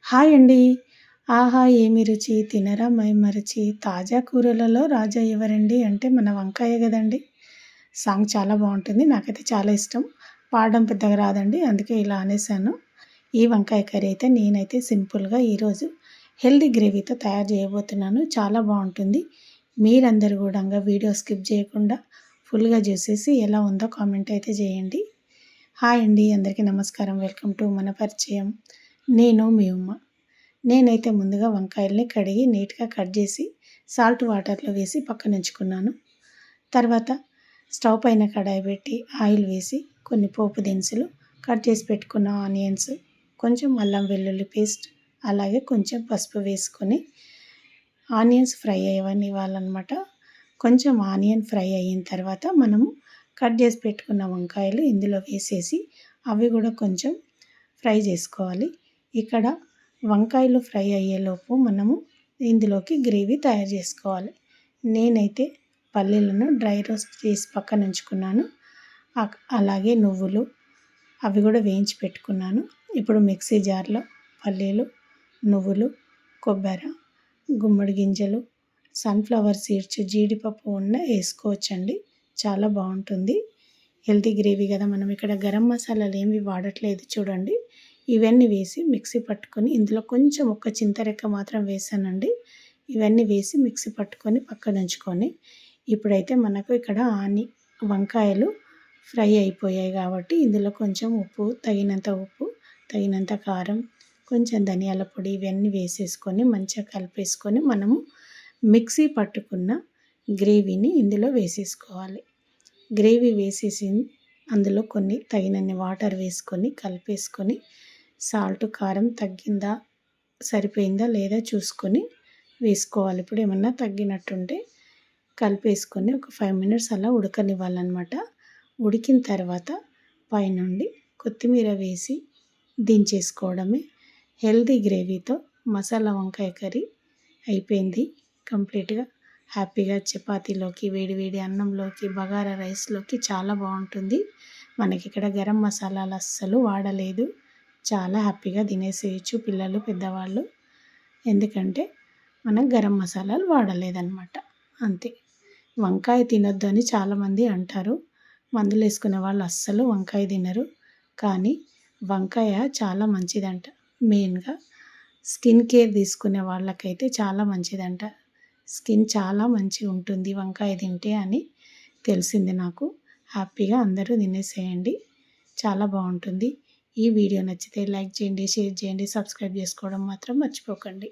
Hi అండి. ఆహా! ఏమి రుచి తినరా మైమరచి తాజా కూరలలో రాజా ఎవరండి అంటే మన వంకాయ గదండీ! సాంగ్ చాలా బావుంటుంది. నాకైతే చాలా ఇష్టం. పాడడం పెద్దగా రాదండి. అందుకే ఇలా అనేసాను. ఈ వంకాయ కర్రీ అయితే నేనైతే సింపుల్‌గా ఈరోజు హెల్తీ గ్రేవీతో తయారు చేయబోతున్నాను. చాలా బావుంటుంది. మీరందరూ గూడంగా వీడియో స్కిప్ చేయకుండా ఫుల్‌గా చూసేసి ఎలా ఉందో కామెంట్ అయితే చేయండి. హాయ్ అండి. అందరికీ నమస్కారం. వెల్కమ్ టు మన పరిచయం. నేను మీ ఉమ్మ. నేనైతే ముందుగా వంకాయల్ని కడిగి నీట్‌గా కట్ చేసి సాల్ట్ వాటర్‌లో వేసి పక్కనుంచుకున్నాను. తర్వాత స్టవ్ పైన కడాయి పెట్టి ఆయిల్ వేసి కొన్ని పోపు దినుసులు, కట్ చేసి పెట్టుకున్న ఆనియన్స్, కొంచెం అల్లం వెల్లుల్లి పేస్ట్, అలాగే కొంచెం పసుపు వేసుకొని ఆనియన్స్ ఫ్రై అవ్వనివ్వాలనమాట. కొంచెం ఆనియన్ ఫ్రై అయిన తర్వాత మనము కట్ చేసి పెట్టుకున్న వంకాయలు ఇందులో వేసేసి అవి కూడా కొంచెం ఫ్రై చేసుకోవాలి. ఇక్కడ వంకాయలు ఫ్రై అయ్యేలోపు మనము ఇందులోకి గ్రేవీ తయారు చేసుకోవాలి. నేనైతే పల్లీలను డ్రై రోస్ట్ చేసి పక్కన ఉంచుకున్నాను. అలాగే నువ్వులు అవి కూడా వేయించి పెట్టుకున్నాను. ఇప్పుడు మిక్సీ జార్లో పల్లీలు, నువ్వులు, కొబ్బరి, గుమ్మడి గింజలు, సన్ఫ్లవర్ సీడ్స్, జీడిపప్పు ఉన్న వేసుకోవచ్చండి. చాలా బాగుంటుంది. హెల్తీ గ్రేవీ కదా. మనం ఇక్కడ గరం మసాలాలు ఏమి వాడట్లేదు చూడండి. ఇవన్నీ వేసి మిక్సీ పట్టుకొని ఇందులో కొంచెం ఒక చింతరెక్క మాత్రం వేసానండి. ఇవన్నీ వేసి మిక్సీ పట్టుకొని పక్కన ఉంచుకొని ఇప్పుడైతే మనకు ఇక్కడ వంకాయలు ఫ్రై అయిపోయాయి కాబట్టి ఇందులో కొంచెం ఉప్పు, తగినంత కారం, కొంచెం ధనియాల పొడి ఇవన్నీ వేసేసుకొని మంచిగా కలిపేసుకొని మనము మిక్సీ పట్టుకున్న గ్రేవీని ఇందులో వేసేసుకోవాలి. గ్రేవీ వేసేసి అందులో కొన్ని తగినన్ని వాటర్ వేసుకొని కలిపేసుకొని సాల్ట్, కారం తగ్గిందా, సరిపోయిందా లేదా చూసుకొని వేసుకోవాలి. ఇప్పుడు ఏమన్నా తగ్గినట్టుంటే కలిపేసుకొని ఒక 5 మినిట్స్ అలా ఉడకనివ్వాలన్నమాట. ఉడికిన తర్వాత పైనుండి కొత్తిమీర వేసి దించేసుకోవడమే. హెల్తీ గ్రేవీతో మసాలా వంకాయ కర్రీ అయిపోయింది కంప్లీట్‌గా. హ్యాపీగా చపాతీలోకి, వేడి వేడి అన్నంలోకి, బగారా రైస్‌లోకి చాలా బాగుంటుంది. మనకి ఇక్కడ గరం మసాలాలు అస్సలు వాడలేదు. చాలా హ్యాపీగా తినేసేయచ్చు పిల్లలు, పెద్దవాళ్ళు. ఎందుకంటే మనం గరం మసాలాలు వాడలేదన్నమాట. అంతే. వంకాయ తినొద్దు అని చాలామంది అంటారు. మందులు వేసుకునే వాళ్ళు అస్సలు వంకాయ తినరు. కానీ వంకాయ చాలా మంచిదంట. మెయిన్గా స్కిన్ కేర్ తీసుకునే వాళ్ళకైతే చాలా మంచిదంట. స్కిన్ చాలా మంచిగా ఉంటుంది వంకాయ తింటే అని తెలిసింది నాకు. హ్యాపీగా అందరూ తినేసేయండి. చాలా బాగుంటుంది. ఈ వీడియో నచ్చితే లైక్ చేయండి, షేర్ చేయండి, సబ్స్క్రైబ్ చేసుకోవడం మాత్రం మర్చిపోకండి.